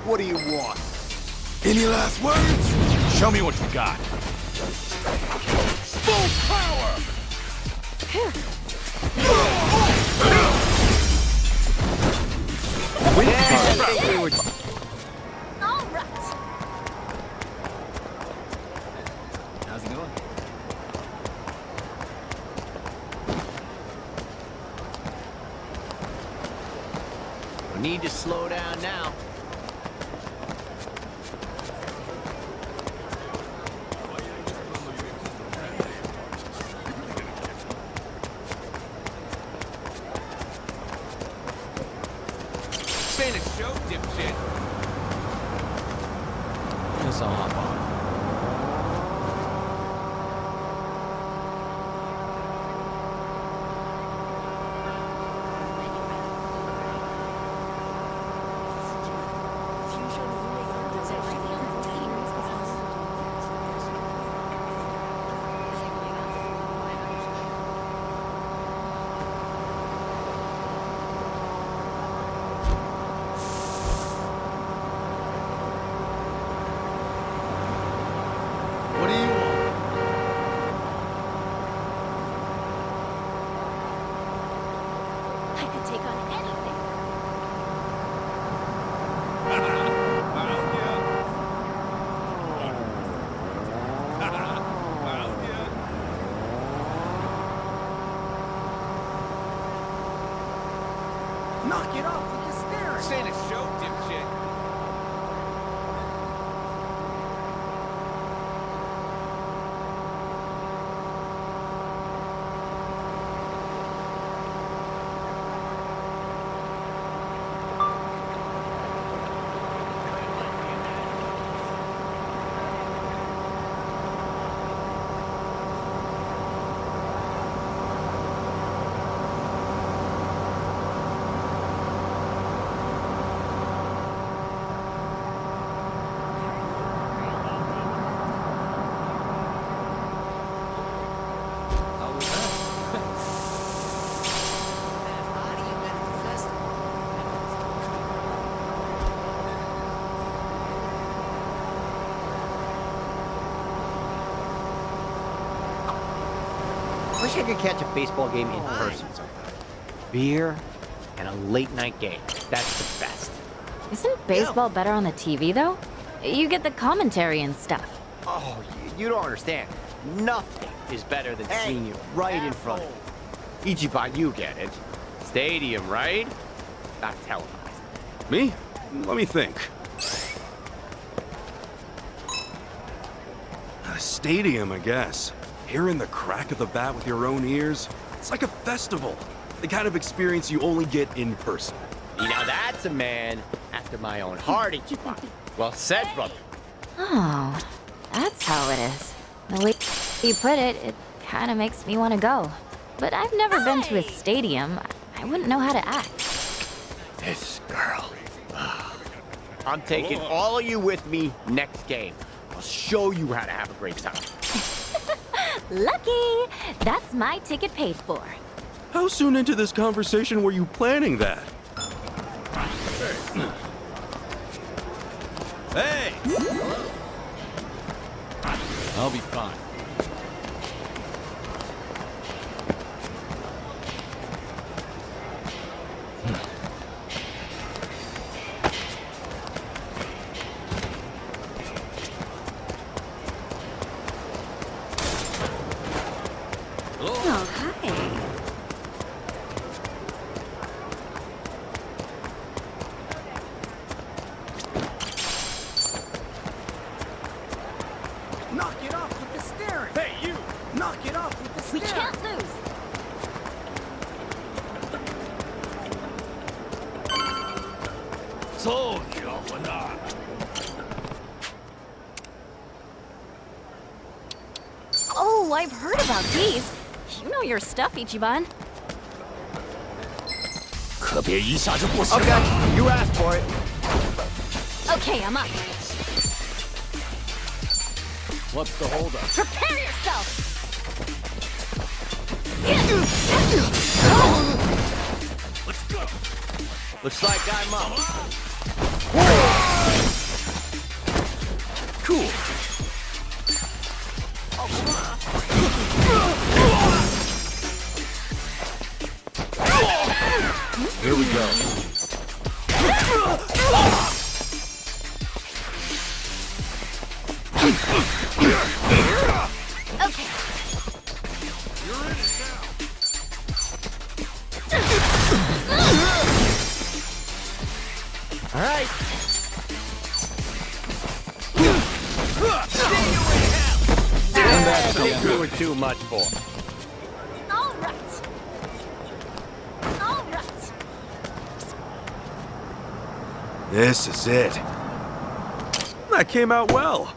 What do you want? Any last words? Show me what you got. Full power! All right. How's it going? We need to slow down now. Finish show, dipshit. Guess I'll hop on. What do you want? I could take on anything. Knock it off with the steering! Finish show, dipshit. Wish I could catch a baseball game in person sometime. Beer and a late night game. That's the best. Isn't baseball better on the TV, though? You get the commentary and stuff. Oh, you don't understand. Nothing is better than seeing it right in front of you. Ichiban, you get it. Stadium, right? Not televised. Me? Let me think. A stadium, I guess. Hearing the crack of the bat with your own ears, it's like a festival. The kind of experience you only get in person. Now that's a man after my own heart, Ichiban. Well said, brother. Oh, that's how it is. The way you put it, it kind of makes me want to go. But I've never been to a stadium. I wouldn't know how to act. This girl. I'm taking all of you with me next game. I'll show you how to have a great time. Lucky! That's my ticket paid for. How soon into this conversation were you planning that? Hey! I'll be fine. Oh, hi. Knock it off with the steering! Hey, you! Knock it off with the We steering! can't lose. Oh, I've heard about these. You know your stuff, Ichiban. Okay, you asked for it. Okay, I'm up. What's the holdup? Prepare yourself! Let's go! Looks like I'm up. Here we go. Okay. You're in it now. All right. That's That's doing too much for. All right. All right. This is it. That came out well.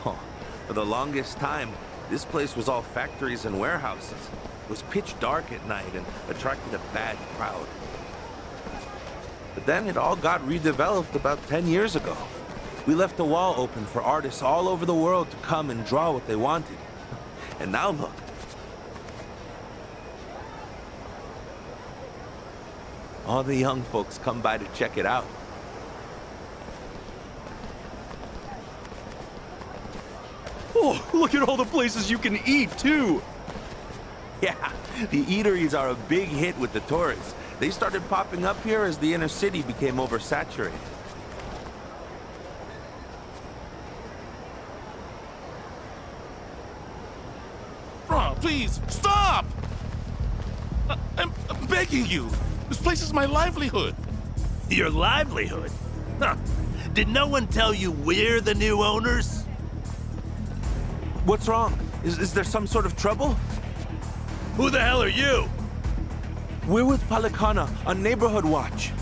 Huh. For the longest time, this place was all factories and warehouses. It was pitch dark at night and attracted a bad crowd. But then it all got redeveloped about 10 years ago. We left the wall open for artists all over the world to come and draw what they wanted. And now look. All the young folks come by to check it out. Oh, look at all the places you can eat, too. Yeah, the eateries are a big hit with the tourists. They started popping up here as the inner city became oversaturated. Bro, please, stop! I'm begging you. This place is my livelihood. Your livelihood? Huh. Did no one tell you we're the new owners? What's wrong? Is there some sort of trouble? Who the hell are you? We're with Palicana on Neighborhood Watch.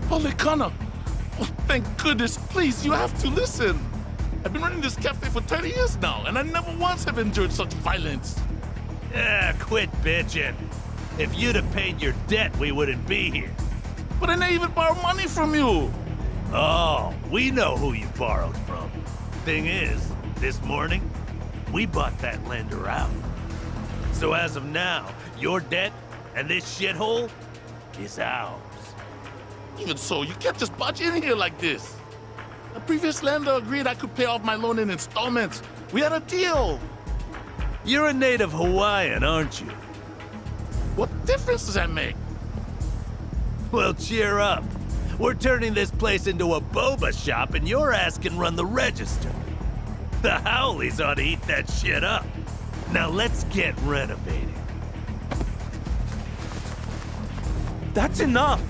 Policana. Oh, thank goodness. Please, you have to listen. I've been running this cafe for 20 years now, and I never once have endured such violence. Quit bitching. If you'd have paid your debt, we wouldn't be here. But I never even borrowed money from you. Oh, we know who you borrowed from. Thing is, this morning, we bought that lender out. So as of now, your debt and this shithole is ours. Even so, you can't just barge in here like this. The previous lender agreed I could pay off my loan in installments. We had a deal. You're a native Hawaiian, aren't you? What difference does that make? Well, cheer up. We're turning this place into a boba shop and your ass can run the register. The Howleys ought to eat that shit up. Now let's get renovating. That's enough!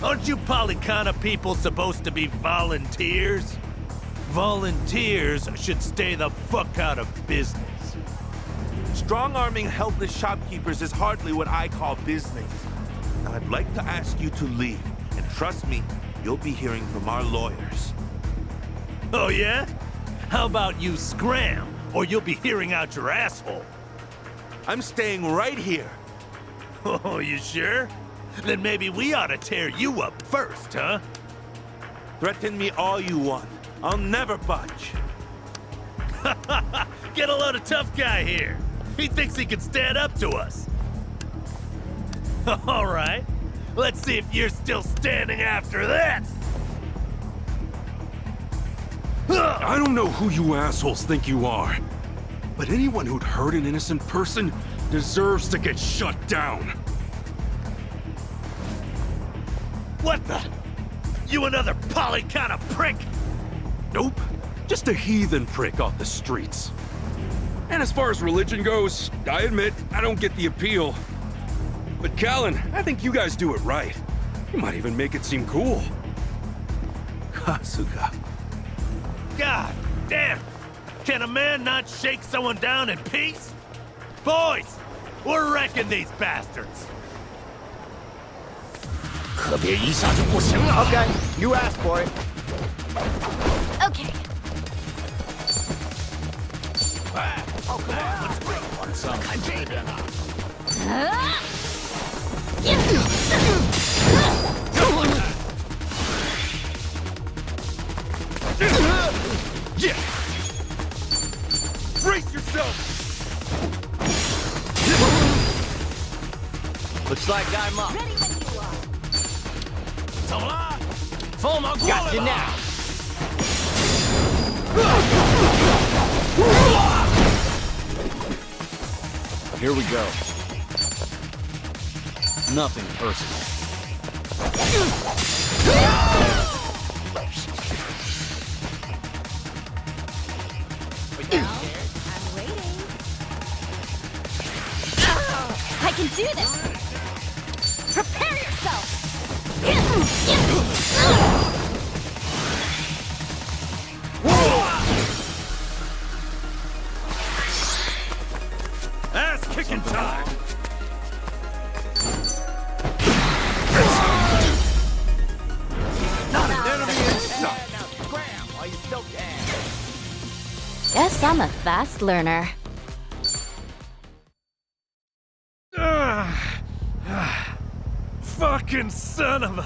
Aren't you Policana people supposed to be volunteers? Volunteers should stay the fuck out of business. Strong-arming helpless shopkeepers is hardly what I call business. Now, I'd like to ask you to leave. And trust me, you'll be hearing from our lawyers. Oh yeah? How about you scram, or you'll be hearing out your asshole? I'm staying right here. Oh, you sure? Then maybe we ought to tear you up first, huh? Threaten me all you want. I'll never budge. Get a load of tough guy here. He thinks he can stand up to us. All right. Let's see if you're still standing after this. I don't know who you assholes think you are, but anyone who'd hurt an innocent person deserves to get shut down. What the? You another Policana prick? Nope, just a heathen prick off the streets. And as far as religion goes, I admit I don't get the appeal. But Callan, I think you guys do it right. You might even make it seem cool. Kasuga. God damn! Can a man not shake someone down in peace? Boys, we're wrecking these bastards. Okay, you asked for it. Okay. Looks like I'm up. Ready when you are. Got you now. Here we go. Nothing personal. I'm waiting. I can do this. Prepare yourself. Ass kicking time! Scram while you still can. Guess I'm a fast learner. Fucking son of a...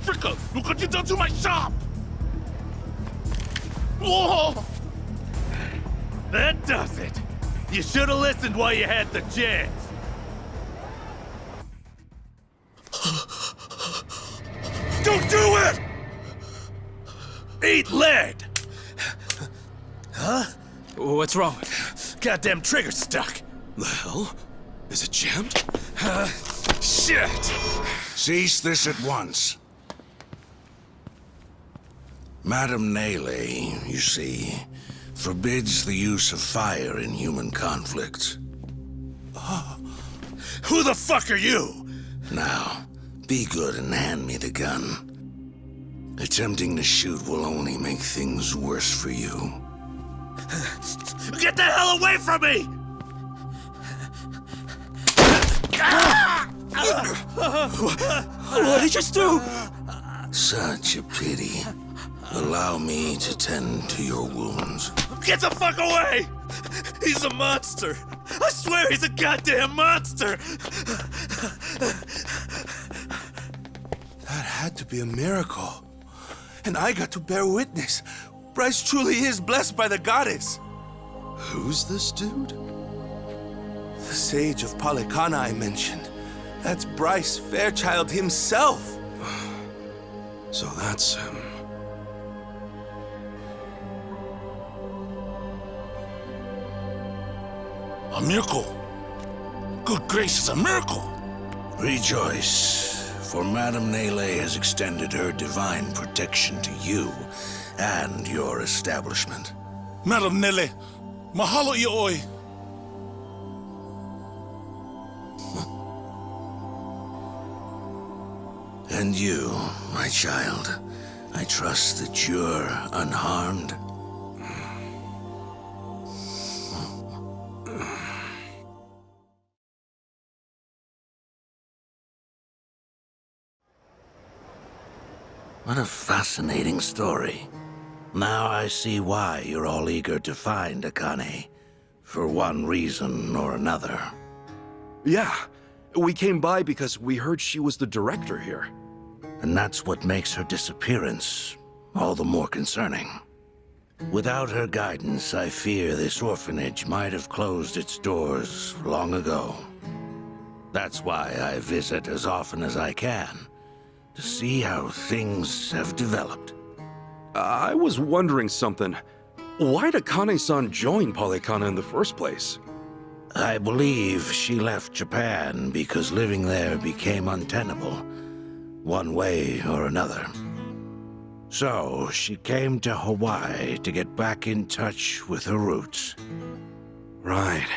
Fricka, look what you done to my shop! Whoa! That does it! You should have listened while you had the chance! Don't do it! Eat lead! What's wrong? Goddamn trigger stuck! The hell? Is it jammed? Shit! Cease this at once. Madame Nele, you see, forbids the use of fire in human conflicts. Who the fuck are you? Now, be good and hand me the gun. Attempting to shoot will only make things worse for you. Get the hell away from me! What did you just do? Such a pity. Allow me to tend to your wounds. Get the fuck away! He's a monster! I swear he's a goddamn monster! That had to be a miracle. And I got to bear witness. Bryce truly is blessed by the goddess. Who's this dude? The sage of Polycana I mentioned. That's Bryce Fairchild himself. So that's him. A miracle. Good gracious, a miracle. Rejoice, for Madame Nele has extended her divine protection to you and your establishment. Madam Nele, mahalo ioi. And you, my child, I trust that you're unharmed. What a fascinating story. Now I see why you're all eager to find Akane, for one reason or another. Yeah, we came by because we heard she was the director here. And that's what makes her disappearance all the more concerning. Without her guidance, I fear this orphanage might have closed its doors long ago. That's why I visit as often as I can, to see how things have developed. I was wondering something. Why'd Akane-san join Polycana in the first place? I believe she left Japan because living there became untenable, one way or another. So she came to Hawaii to get back in touch with her roots. Right.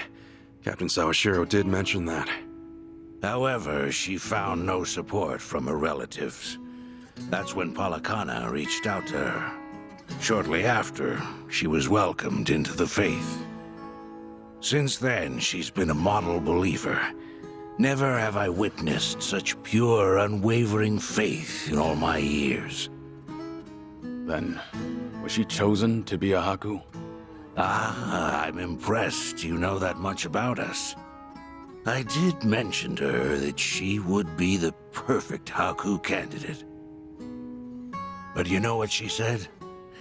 Captain Sawashiro did mention that. However, she found no support from her relatives. That's when Polycana reached out to her. Shortly after, she was welcomed into the faith. Since then, she's been a model believer. Never have I witnessed such pure, unwavering faith in all my years. Then, was she chosen to be a Haku? Ah, I'm impressed you know that much about us. I did mention to her that she would be the perfect Haku candidate. But you know what she said?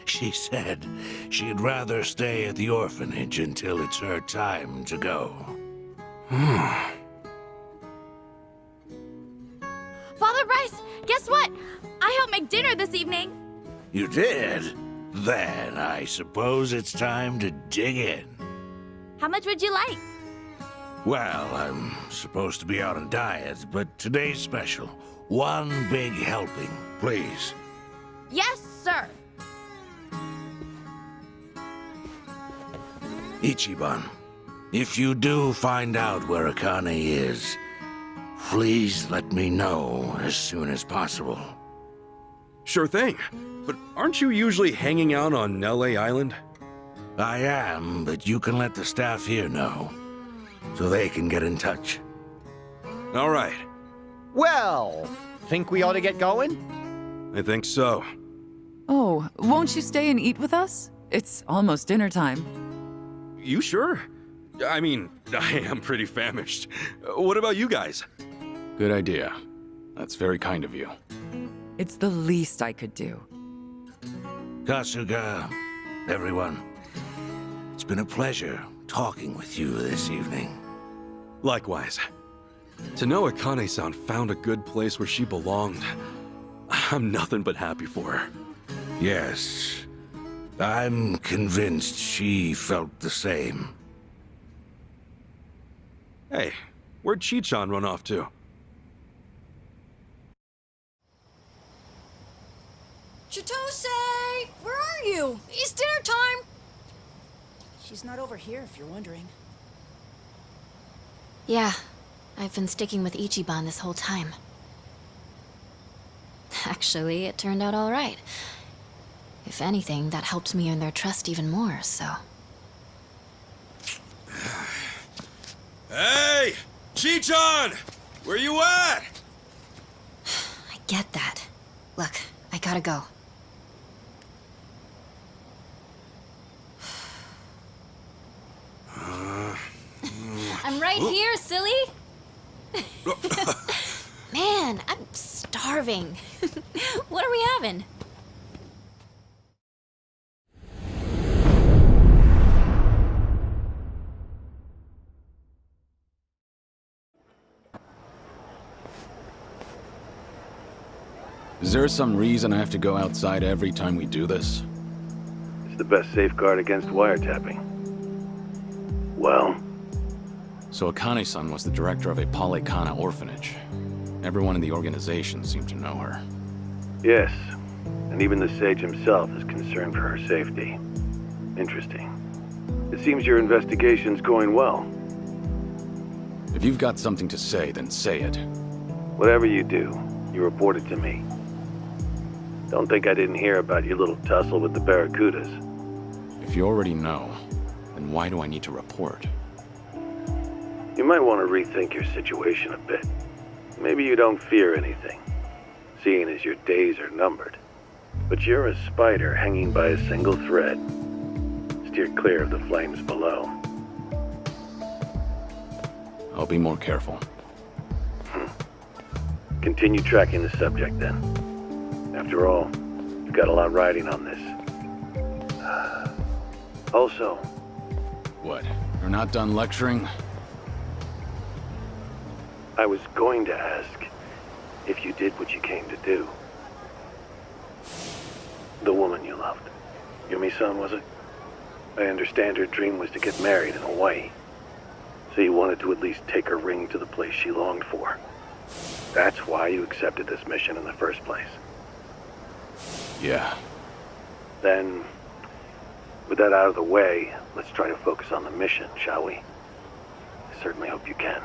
She said she'd rather stay at the orphanage until it's her time to go. Father Bryce, guess what? I helped make dinner this evening. You did? Then I suppose it's time to dig in. How much would you like? Well, I'm supposed to be on a diet, but today's special. One big helping, please. Yes, sir. Ichiban, if you do find out where Akane is, please let me know as soon as possible. Sure thing. But aren't you usually hanging out on LA Island? I am, but you can let the staff here know, so they can get in touch. All right. Well, think we ought to get going? I think so. Oh, won't you stay and eat with us? It's almost dinner time. You sure? I mean, I am pretty famished. What about you guys? Good idea. That's very kind of you. It's the least I could do. Kasuga, everyone, it's been a pleasure talking with you this evening. Likewise. To know Akane-san found a good place where she belonged, I'm nothing but happy for her. Yes, I'm convinced she felt the same. Hey, where'd Chi-chan run off to? Chitose! Where are you? It's dinner time! She's not over here, if you're wondering. Yeah, I've been sticking with Ichiban this whole time. Actually, it turned out all right. If anything, that helped me earn their trust even more, so... Hey! Chi-chan! Where you at? I get that. Look, I gotta go. I'm right here, silly! Man, I'm starving. What are we having? Is there some reason I have to go outside every time we do this? It's the best safeguard against wiretapping. Well? So Akane-san was the director of a Polycana orphanage. Everyone in the organization seemed to know her. Yes, and even the sage himself is concerned for her safety. Interesting. It seems your investigation's going well. If you've got something to say, then say it. Whatever you do, you report it to me. Don't think I didn't hear about your little tussle with the Barracudas. If you already know, then why do I need to report? You might want to rethink your situation a bit. Maybe you don't fear anything, seeing as your days are numbered. But you're a spider hanging by a single thread. Steer clear of the flames below. I'll be more careful. Continue tracking the subject then. After all, you've got a lot riding on this. Also... What? You're not done lecturing? I was going to ask if you did what you came to do. The woman you loved. Yumi-san, was it? I understand her dream was to get married in Hawaii. So you wanted to at least take her ring to the place she longed for. That's why you accepted this mission in the first place. Yeah. Then, with that out of the way, let's try to focus on the mission, shall we? I certainly hope you can.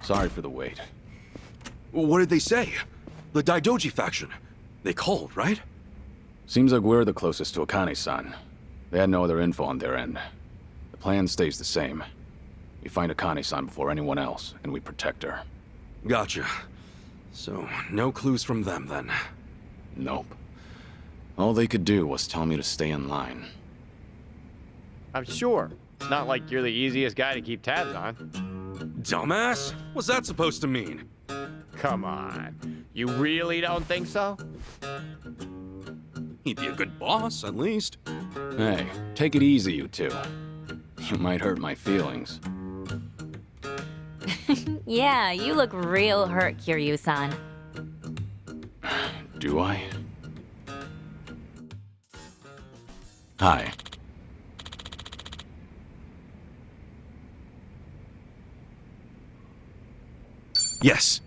Sorry for the wait. What did they say? The Daidoji faction. They called, right? Seems like we're the closest to Akane-san. They had no other info on their end. The plan stays the same. We find Akane-san before anyone else, and we protect her. Gotcha. So, no clues from them then? Nope. All they could do was tell me to stay in line. I'm sure. It's not like you're the easiest guy to keep tabs on. Dumbass? What's that supposed to mean? Come on. You really don't think so? He'd be a good boss, at least. Hey, take it easy, you two. You might hurt my feelings. Yeah, you look real hurt, Kiryu-san. Do I? Hi. Yes.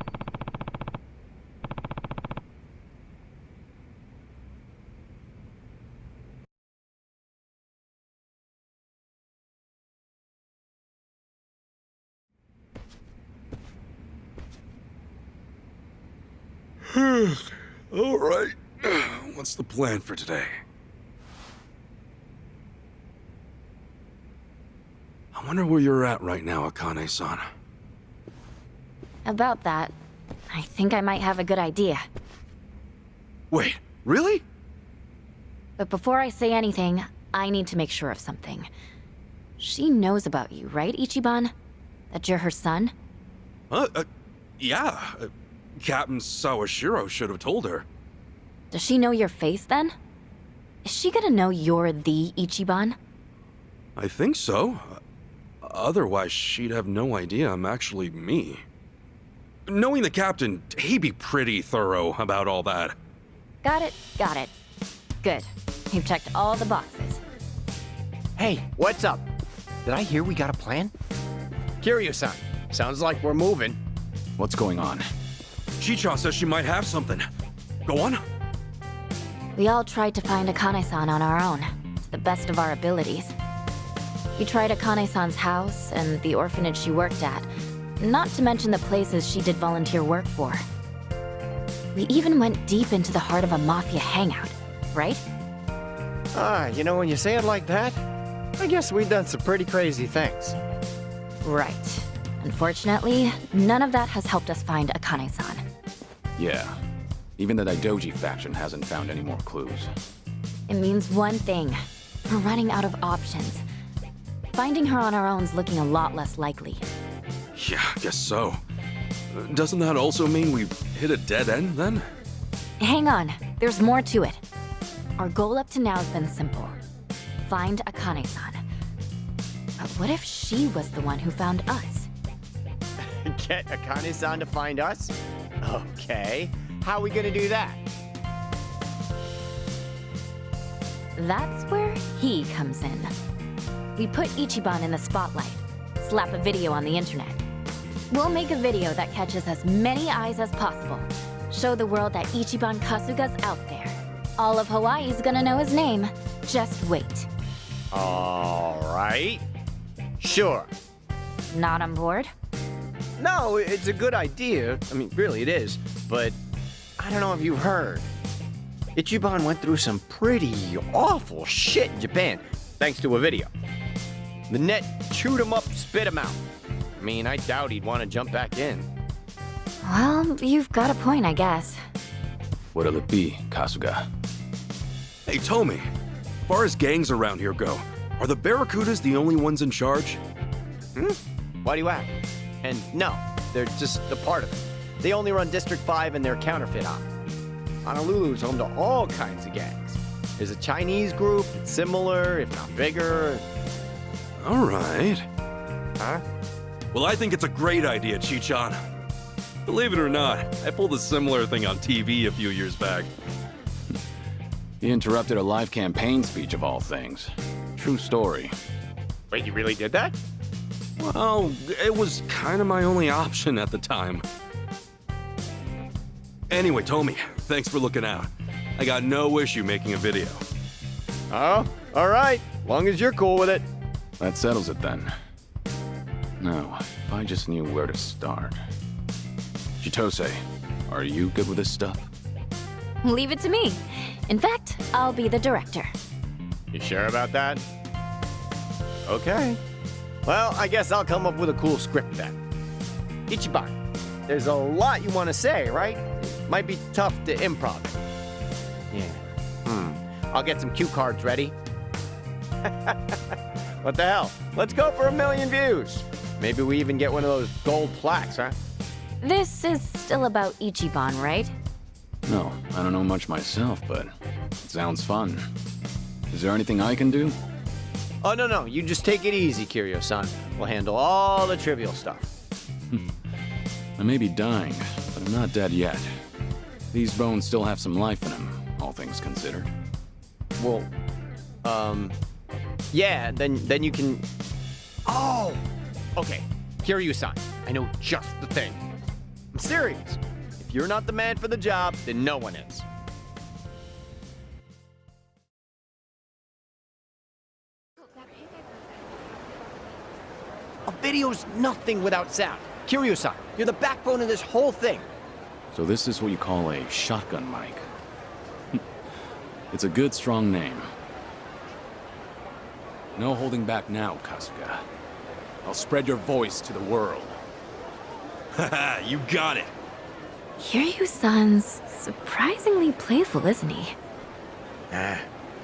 All right. What's the plan for today? I wonder where you're at right now, Akane-san. About that, I think I might have a good idea. Wait, really? But before I say anything, I need to make sure of something. She knows about you, right, Ichiban? That you're her son? Yeah. Captain Sawashiro should have told her. Does she know your face, then? Is she gonna know you're the Ichiban? I think so. Otherwise, she'd have no idea I'm actually me. Knowing the captain, he'd be pretty thorough about all that. Got it, got it. Good. You've checked all the boxes. Hey, what's up? Did I hear we got a plan? Kiryu-san, sounds like we're moving. What's going on? Chicha says she might have something. Go on. We all tried to find Akane-san on our own, to the best of our abilities. We tried Akane-san's house and the orphanage she worked at, not to mention the places she did volunteer work for. We even went deep into the heart of a mafia hangout, right? You know, when you say it like that, I guess we've done some pretty crazy things. Right. Unfortunately, none of that has helped us find Akane-san. Yeah. Even the Daidoji faction hasn't found any more clues. It means one thing. We're running out of options. Finding her on our own's looking a lot less likely. Yeah, guess so. Doesn't that also mean we've hit a dead end, then? Hang on, there's more to it. Our goal up to now has been simple. Find Akane-san. But what if she was the one who found us? Get Akane-san to find us? Okay. How are we gonna do that? That's where he comes in. We put Ichiban in the spotlight. Slap a video on the internet. We'll make a video that catches as many eyes as possible. Show the world that Ichiban Kasuga's out there. All of Hawaii's gonna know his name. Just wait. All right. Sure. Not on board? No, it's a good idea. I mean, really it is. But I don't know if you've heard. Ichiban went through some pretty awful shit in Japan, thanks to a video. The net chewed him up, spit him out. I mean, I doubt he'd want to jump back in. Well, you've got a point, I guess. What'll it be, Kasuga? Hey, Tomi. As far as gangs around here go, are the Barracudas the only ones in charge? Why do you ask? And no, they're just a part of it. They only run District 5 and their counterfeit op. Honolulu's home to all kinds of gangs. There's a Chinese group that's similar, if not bigger. All right. Huh? Well, I think it's a great idea, Chichan. Believe it or not, I pulled a similar thing on TV a few years back. He interrupted a live campaign speech of all things. True story. Wait, you really did that? Well, it was kind of my only option at the time. Anyway, Tomi, thanks for looking out. I got no issue making a video. Oh, all right. Long as you're cool with it. That settles it then. Now, if I just knew where to start. Chitose, are you good with this stuff? Leave it to me. In fact, I'll be the director. You sure about that? Okay. Well, I guess I'll come up with a cool script then. Ichiban, there's a lot you want to say, right? Might be tough to improv. Yeah. I'll get some cue cards ready. What the hell? Let's go for 1 million views. Maybe we even get one of those gold plaques, huh? This is still about Ichiban, right? No, I don't know much myself, but it sounds fun. Is there anything I can do? Oh, no. You just take it easy, Kiryu-san. We'll handle all the trivial stuff. I may be dying, but I'm not dead yet. These bones still have some life in them, all things considered. Well, yeah, then you can... Oh! Okay, Kiryu-san, I know just the thing. I'm serious. If you're not the man for the job, then no one is. A video's nothing without sound. Kiryu-san, you're the backbone of this whole thing. So this is what you call a shotgun mic. It's a good, strong name. No holding back now, Kasuga. I'll spread your voice to the world. Haha, you got it. Kiryu-san's surprisingly playful, isn't he?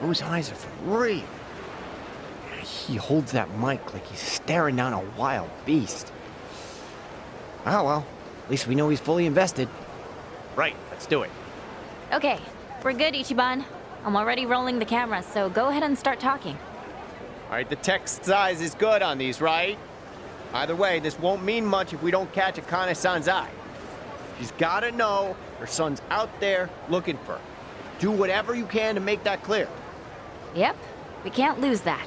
Those eyes are for real. He holds that mic like he's staring down a wild beast. Oh well, at least we know he's fully invested. Right, let's do it. Okay, we're good, Ichiban. I'm already rolling the camera, so go ahead and start talking. All right, the text size is good on these, right? Either way, this won't mean much if we don't catch Akane-san's eye. She's gotta know her son's out there looking for her. Do whatever you can to make that clear. Yep, we can't lose that.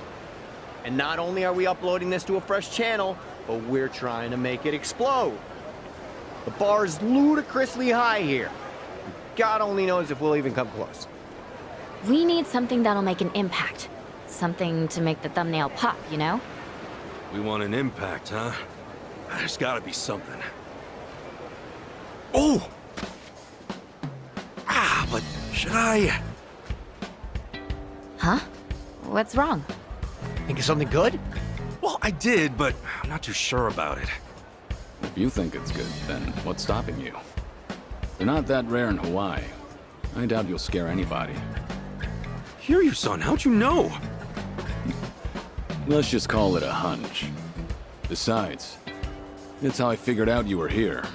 And not only are we uploading this to a fresh channel, but we're trying to make it explode. The bar is ludicrously high here. God only knows if we'll even come close. We need something that'll make an impact. Something to make the thumbnail pop, you know? We want an impact, huh? There's gotta be something. Oh! But should I... Huh? What's wrong? Think of something good? Well, I did, but I'm not too sure about it. If you think it's good, then what's stopping you? They're not that rare in Hawaii. I doubt you'll scare anybody. Kiryu-san, how'd you know? Let's just call it a hunch. Besides, it's how I figured out you were here.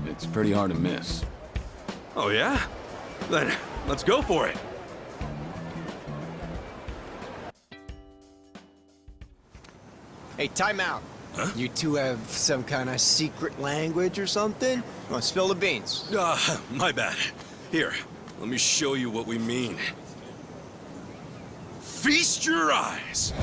It's pretty hard to miss. Oh yeah? Then let's go for it. Hey, time out. Huh? You two have some kind of secret language or something? Want to spill the beans? My bad. Here, let me show you what we mean. Feast your eyes!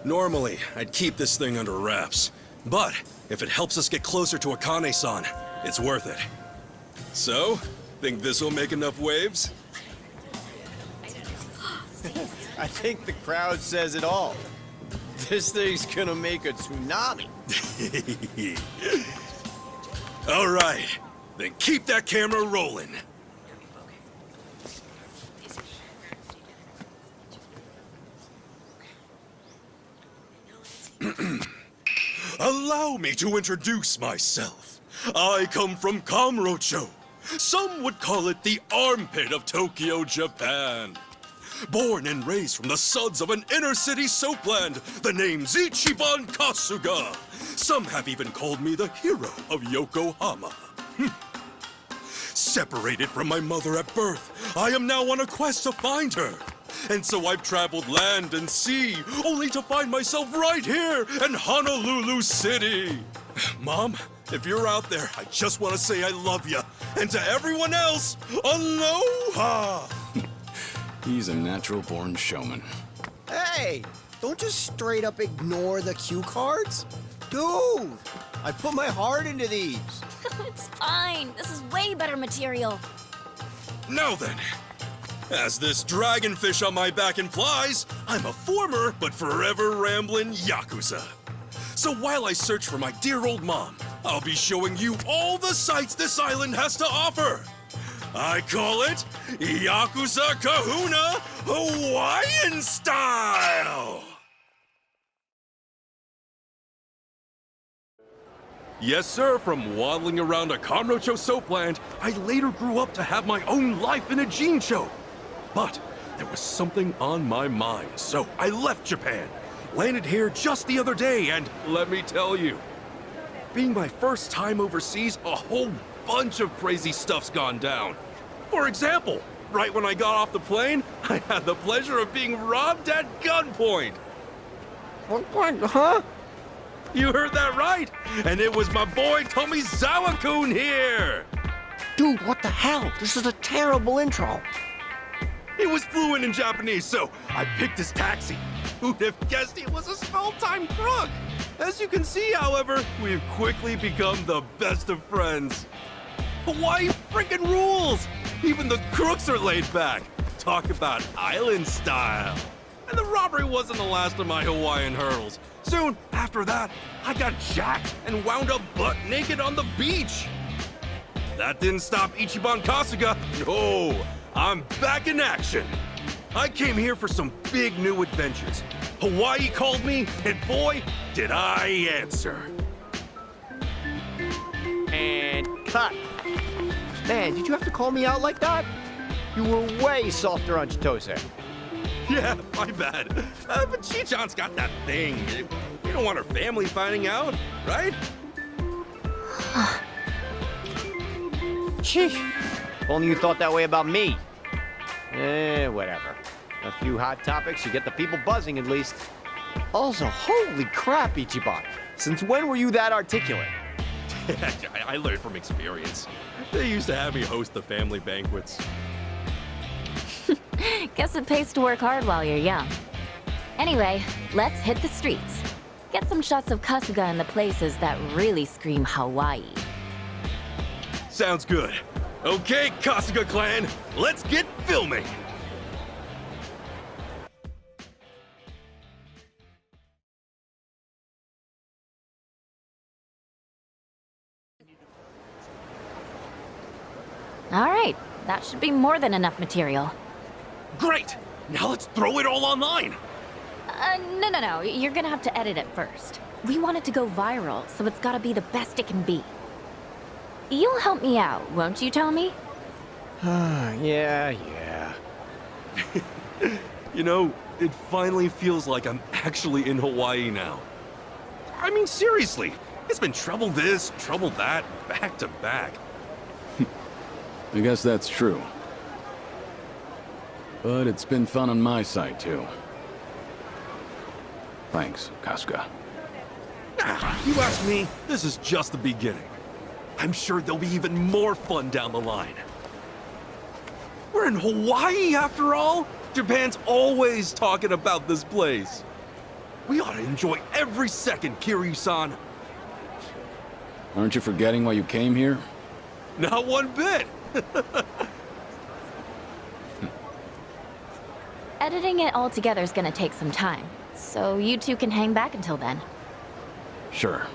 Normally, I'd keep this thing under wraps. But, if it helps us get closer to Akane-san, it's worth it. So, think this'll make enough waves? I think the crowd says it all. This thing's gonna make a tsunami. All right, then keep that camera rolling. Allow me to introduce myself. I come from Kamurocho. Some would call it the armpit of Tokyo, Japan. Born and raised from the suds of an inner-city soapland, the name's Ichiban Kasuga. Some have even called me the hero of Yokohama. Separated from my mother at birth, I am now on a quest to find her. And so I've traveled land and sea, only to find myself right here in Honolulu City. Mom, if you're out there, I just want to say I love you. And to everyone else, aloha! He's a natural-born showman. Hey, don't just straight up ignore the cue cards. Dude, I put my heart into these. It's fine. This is way better material. Now then, as this dragonfish on my back implies, I'm a former but forever rambling Yakuza. So while I search for my dear old mom, I'll be showing you all the sights this island has to offer. I call it Yakuza Kahuna Hawaiian style! Yes, sir, from waddling around a Kamurocho soapland, I later grew up to have my own life in a Jincho. But there was something on my mind, so I left Japan. Landed here just the other day, and let me tell you, being my first time overseas, a whole bunch of crazy stuff's gone down. For example, right when I got off the plane, I had the pleasure of being robbed at gunpoint. What, huh? You heard that right! And it was my boy Tomizawa-kun here! Dude, what the hell? This is a terrible intro. He was fluent in Japanese, so I picked his taxi. Who'd have guessed he was a small-time crook? As you can see, however, we've quickly become the best of friends. Hawaii freaking rules! Even the crooks are laid back. Talk about island style. And the robbery wasn't the last of my Hawaiian hurdles. Soon after that, I got jacked and wound up butt naked on the beach. That didn't stop Ichiban Kasuga. No, I'm back in action. I came here for some big new adventures. Hawaii called me, and boy, did I answer. And cut. Man, did you have to call me out like that? You were way softer on Chitose. Yeah, my bad. But Chi-chan's got that thing. You don't want her family finding out, right? Sheesh. If only you thought that way about me. Whatever. A few hot topics, you get the people buzzing at least. Also, holy crap, Ichiban. Since when were you that articulate? I learned from experience. They used to have me host the family banquets. Guess it pays to work hard while you're young. Anyway, let's hit the streets. Get some shots of Kasuga in the places that really scream Hawaii. Sounds good. Okay, Kasuga clan, let's get filming! All right, that should be more than enough material. Great! Now let's throw it all online! No. You're gonna have to edit it first. We want it to go viral, so it's gotta be the best it can be. You'll help me out, won't you, Tommy? Yeah. You know, it finally feels like I'm actually in Hawaii now. I mean, seriously, it's been trouble this, trouble that, back to back. I guess that's true. But it's been fun on my side, too. Thanks, Kasuga. You ask me, this is just the beginning. I'm sure there'll be even more fun down the line. We're in Hawaii, after all. Japan's always talking about this place. We ought to enjoy every second, Kiryu-san. Aren't you forgetting why you came here? Not one bit. Editing it all together is gonna take some time, so you two can hang back until then. Sure.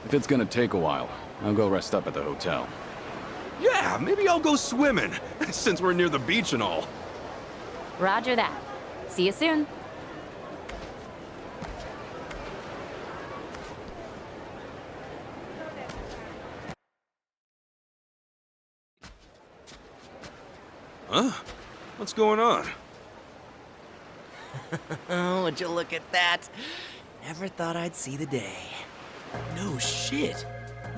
If it's gonna take a while, I'll go rest up at the hotel. Yeah, maybe I'll go swimming, since we're near the beach and all. Roger that. See you soon. Huh? What's going on? Oh, would you look at that? Never thought I'd see the day. No shit.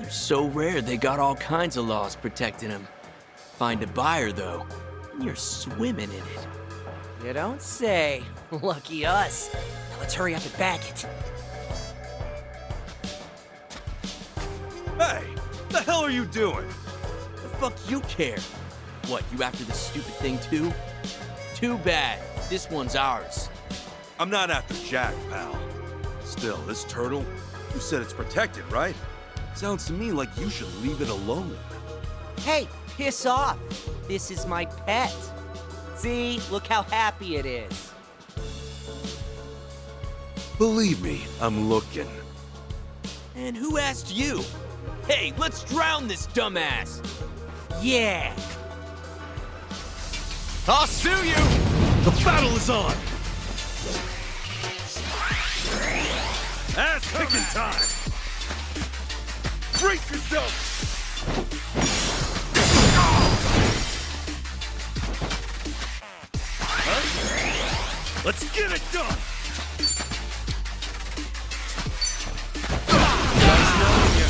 They're so rare they got all kinds of laws protecting them. Find a buyer, though, and you're swimming in it. You don't say. Lucky us. Now let's hurry up and bag it. Hey, the hell are you doing? The fuck you care? What, you after this stupid thing too? Too bad. This one's ours. I'm not after Jack, pal. Still, this turtle, you said it's protected, right? Sounds to me like you should leave it alone. Hey, piss off. This is my pet. See? Look how happy it is. Believe me, I'm looking. And who asked you? Hey, let's drown this dumbass! Yeah! I'll sue you! The battle is on! Ass kicking time! Brace yourself! Huh? Let's get it done! Nice knowing you.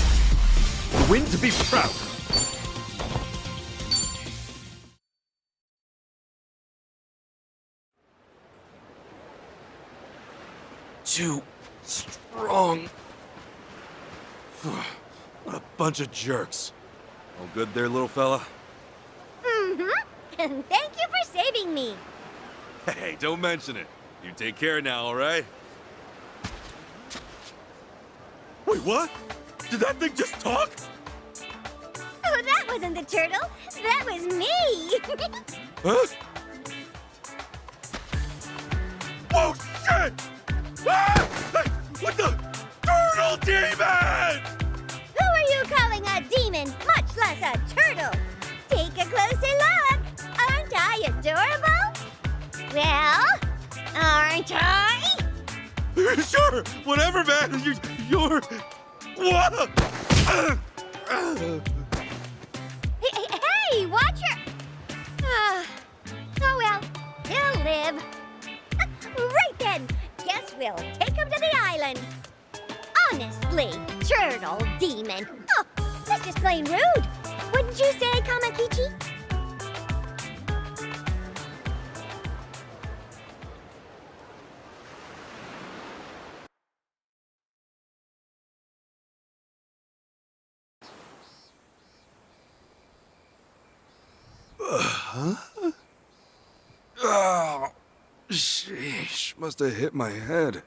A win to be proud of. Too strong. What a bunch of jerks. All good there, little fella? Mm-hmm. And thank you for saving me. Hey, don't mention it. You take care now, all right? Wait, what? Did that thing just talk? Oh, that wasn't the turtle. That was me. Huh? Whoa, shit! Ah! Hey, what the? Turtle demon! Who are you calling a demon, much less a turtle? Take a closer look. Aren't I adorable? Well, aren't I? Sure, whatever, man. You're... What? Hey, watch your... oh well, he'll live. Right then, guess we'll take him to the island. Honestly, turtle demon. Oh, that's just plain rude. Wouldn't you say, Kamakichi? Huh? Oh, sheesh. Must have hit my head.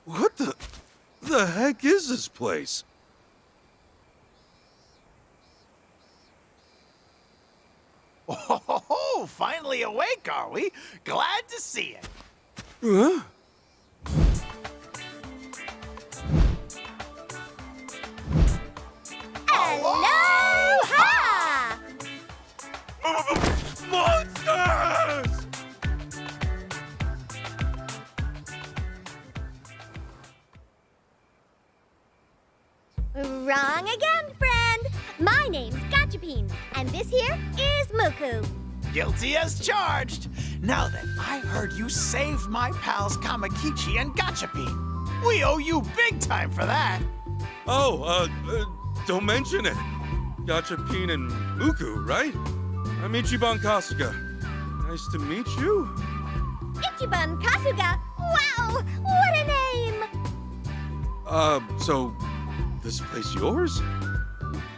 What the heck is this place? Oh, finally awake, are we? Glad to see it. Huh? Aloha! Monsters! Wrong again, friend. My name's Gachapin, and this here is Muku. Guilty as charged. Now then, I heard you saved my pals Kamakichi and Gachapin. We owe you big time for that. Oh, don't mention it. Gachapin and Muku, right? I'm Ichiban Kasuga. Nice to meet you. Ichiban Kasuga. Wow, what a name! So, this place yours?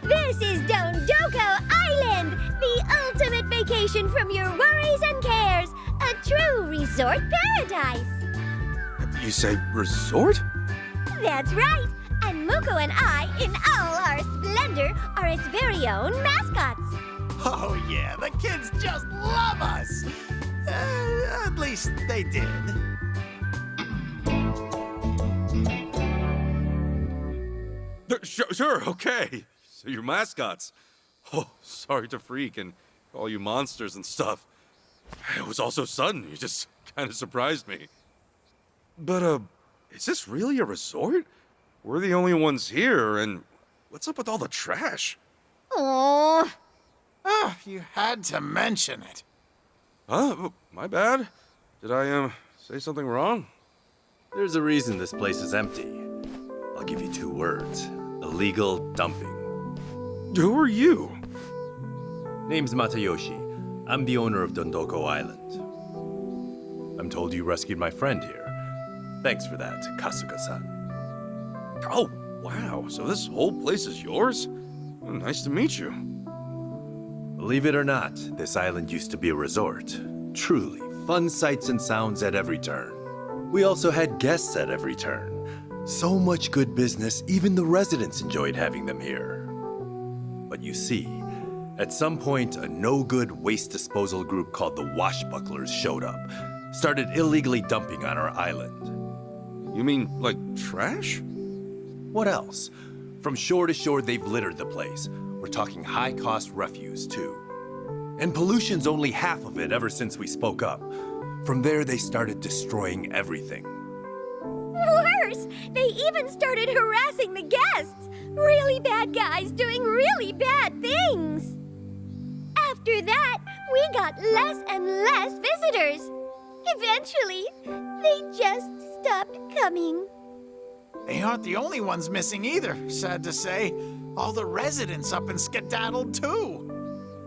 This is Dondoko Island, the ultimate vacation from your worries and cares. A true resort paradise. You say resort? That's right. And Muko and I, in all our splendor, are its very own mascots. Oh yeah, the kids just love us. At least they did. Sure, okay. So you're mascots. Oh, sorry to freak and call you monsters and stuff. It was all so sudden, you just kind of surprised me. But, is this really a resort? We're the only ones here, and what's up with all the trash? Oh, you had to mention it. Huh? My bad. Did I, say something wrong? There's a reason this place is empty. I'll give you 2 words. Illegal dumping. Who are you? Name's Matayoshi. I'm the owner of Dondoko Island. I'm told you rescued my friend here. Thanks for that, Kasuga-san. Oh, wow. So this whole place is yours? Well, nice to meet you. Believe it or not, this island used to be a resort. Truly, fun sights and sounds at every turn. We also had guests at every turn. So much good business, even the residents enjoyed having them here. But you see, at some point, a no-good waste disposal group called the Washbucklers showed up, started illegally dumping on our island. You mean, like, trash? What else? From shore to shore, they've littered the place. We're talking high-cost refuse, too. And pollution's only half of it ever since we spoke up. From there, they started destroying everything. Worse, they even started harassing the guests. Really bad guys doing really bad things. After that, we got less and less visitors. Eventually, they just stopped coming. They aren't the only ones missing either, sad to say. All the residents up and skedaddled too.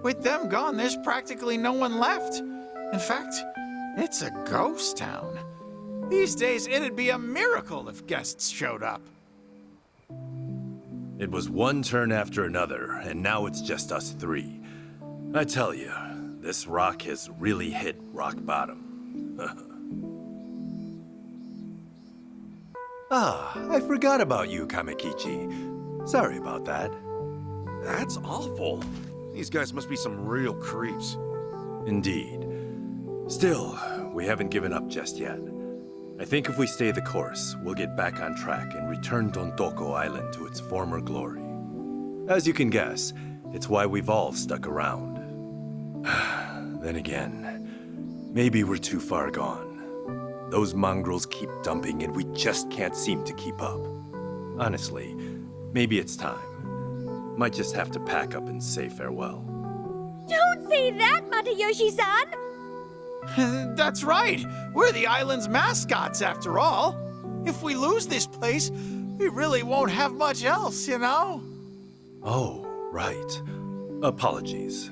With them gone, there's practically no one left. In fact, it's a ghost town. These days, it'd be a miracle if guests showed up. It was one turn after another, and now it's just us three. I tell you, this rock has really hit rock bottom. I forgot about you, Kamikichi. Sorry about that. That's awful. These guys must be some real creeps. Indeed. Still, we haven't given up just yet. I think if we stay the course, we'll get back on track and return Tontoko Island to its former glory. As you can guess, it's why we've all stuck around. Then again, maybe we're too far gone. Those mongrels keep dumping and we just can't seem to keep up. Honestly, maybe it's time. Might just have to pack up and say farewell. Don't say that, Matayoshi-san! That's right. We're the island's mascots, after all. If we lose this place, we really won't have much else, you know? Oh, right. Apologies.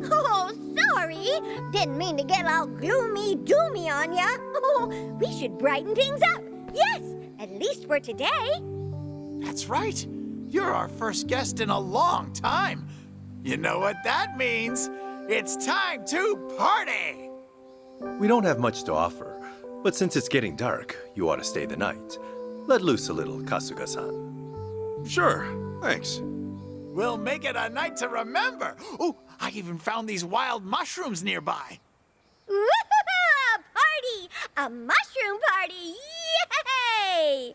Oh, sorry. Didn't mean to get all gloomy-doomy on ya. Oh, we should brighten things up. Yes, at least for today. That's right. You're our first guest in a long time. You know what that means. It's time to party! We don't have much to offer, but since it's getting dark, you ought to stay the night. Let loose a little, Kasuga-san. Sure, thanks. We'll make it a night to remember. Oh, I even found these wild mushrooms nearby. Woo-hoo-hoo! A party! A mushroom party! Yay!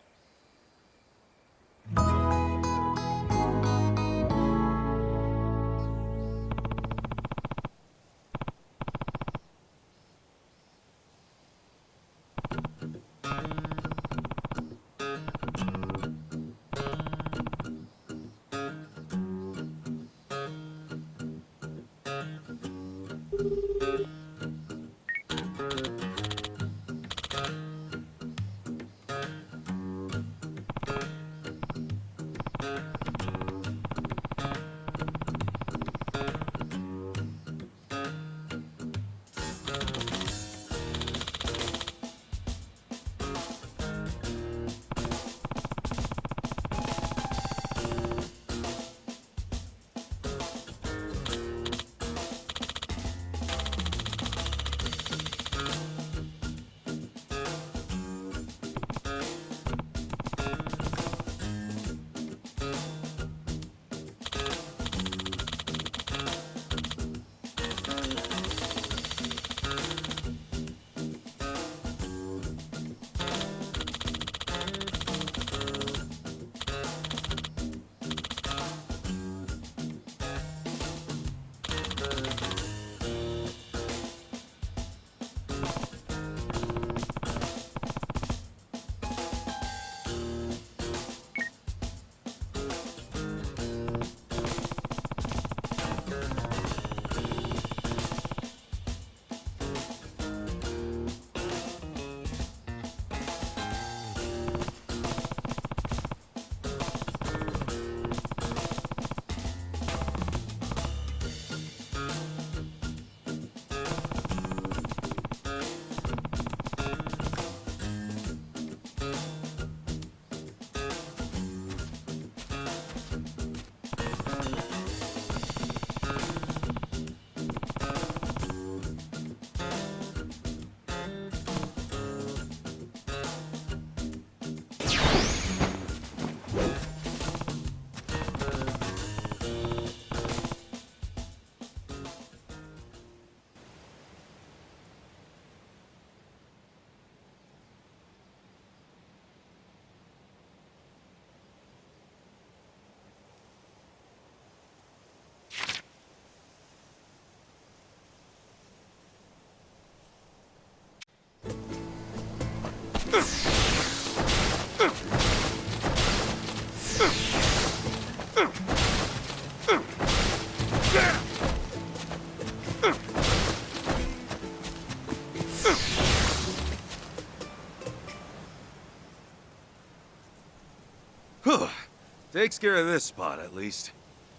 Takes care of this spot, at least.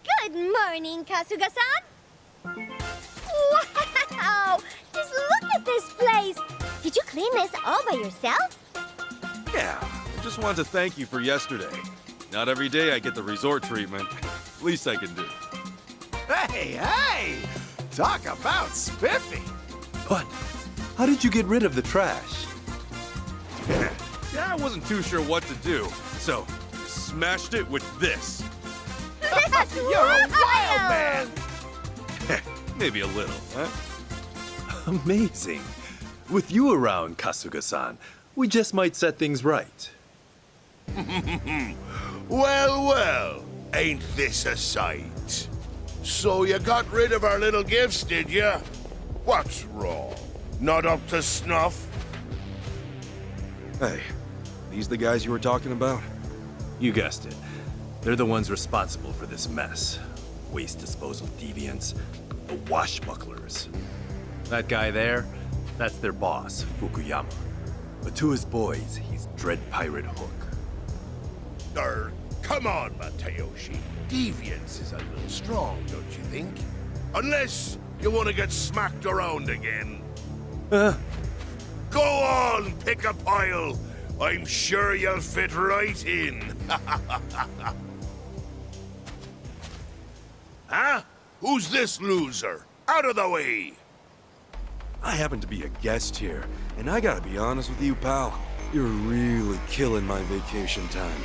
Good morning, Kasuga-san. Wow! Just look at this place. Did you clean this all by yourself? Yeah, I just wanted to thank you for yesterday. Not every day I get the resort treatment. Least I can do. Hey, hey! Talk about spiffy. But how did you get rid of the trash? Yeah, I wasn't too sure what to do, so smashed it with this. You're a wild man! Maybe a little, huh? Amazing. With you around, Kasuga-san, we just might set things right. Well, well, ain't this a sight? So you got rid of our little gifts, did you? What's wrong? Not up to snuff? Hey, these the guys you were talking about? You guessed it. They're the ones responsible for this mess. Waste disposal deviants, the washbucklers. That guy there, that's their boss, Fukuyama. But to his boys, he's Dread Pirate Hook. Come on, Matayoshi. Deviance is a little strong, don't you think? Unless you want to get smacked around again. Go on, pick a pile. I'm sure you'll fit right in. Huh? Who's this loser? Out of the way! I happen to be a guest here, and I gotta be honest with you, pal. You're really killing my vacation time.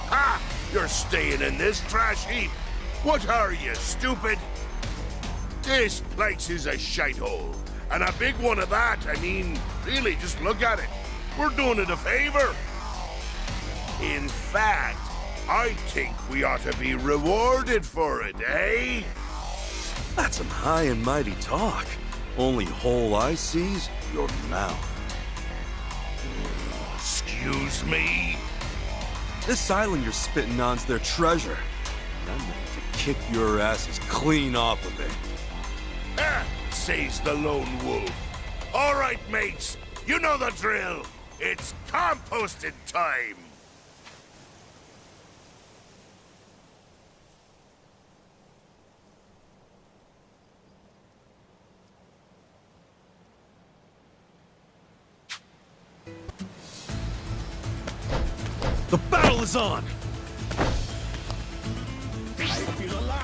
Ha! You're staying in this trash heap. What are you, stupid? This place is a shithole. And a big one at that. I mean, really, just look at it. We're doing it a favor. In fact, I think we ought to be rewarded for it, eh? That's some high and mighty talk. Only hole I see's your mouth. Excuse me? This island you're spitting on's their treasure. And I'm ready to kick your asses clean off of it. Ah, says the lone wolf. All right, mates. You know the drill. It's composting time. The battle is on! I feel alive!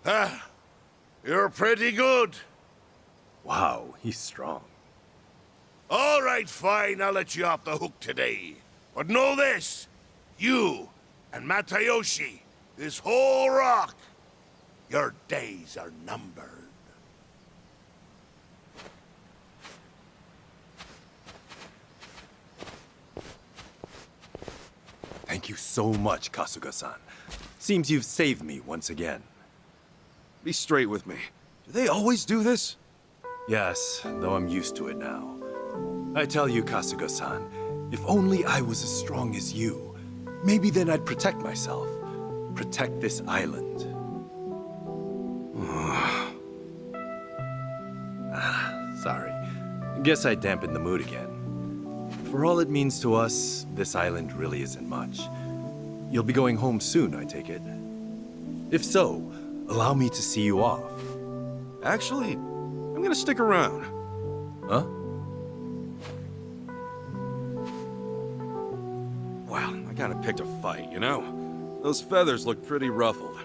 Ah, you're pretty good. Wow, he's strong. All right, fine, I'll let you off the hook today. But know this, you and Matayoshi, this whole rock, your days are numbered. Thank you so much, Kasuga-san. Seems you've saved me once again. Be straight with me. Do they always do this? Yes, though I'm used to it now. I tell you, Kasuga-san, if only I was as strong as you, maybe then I'd protect myself. Protect this island. Sorry. Guess I dampened the mood again. For all it means to us, this island really isn't much. You'll be going home soon, I take it. If so, allow me to see you off. Actually, I'm gonna stick around. Huh? Well, I kinda picked a fight, you know? Those feathers look pretty ruffled.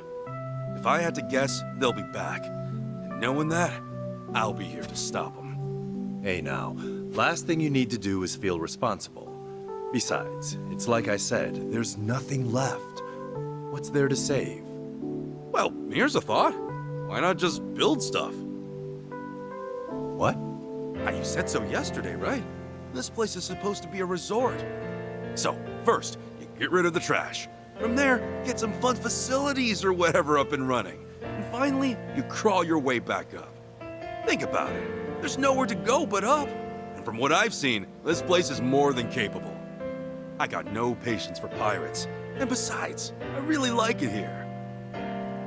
If I had to guess, they'll be back. And knowing that, I'll be here to stop them. Hey now, last thing you need to do is feel responsible. Besides, it's like I said, there's nothing left. What's there to save? Well, here's a thought. Why not just build stuff? What? You said so yesterday, right? This place is supposed to be a resort. So, first, you get rid of the trash. From there, get some fun facilities or whatever up and running. And finally, you crawl your way back up. Think about it. There's nowhere to go but up. And from what I've seen, this place is more than capable. I got no patience for pirates. And besides, I really like it here.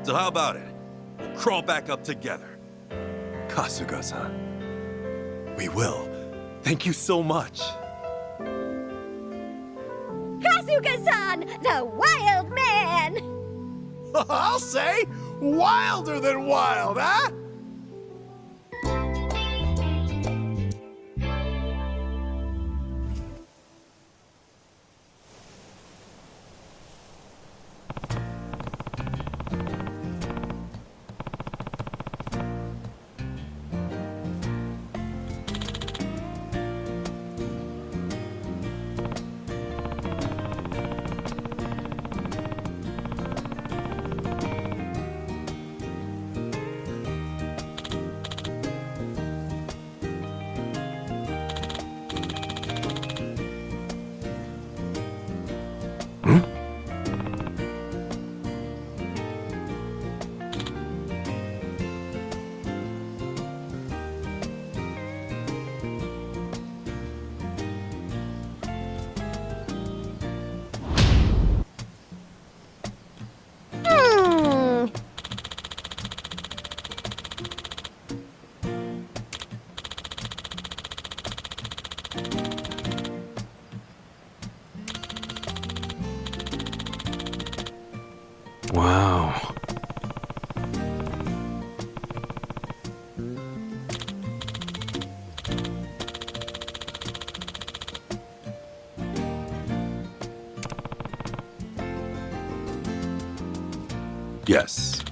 So how about it? We'll crawl back up together. Kasuga-san. We will. Thank you so much. Kasuga-san, the wild man! I'll say, wilder than wild, huh? Wow. Yes.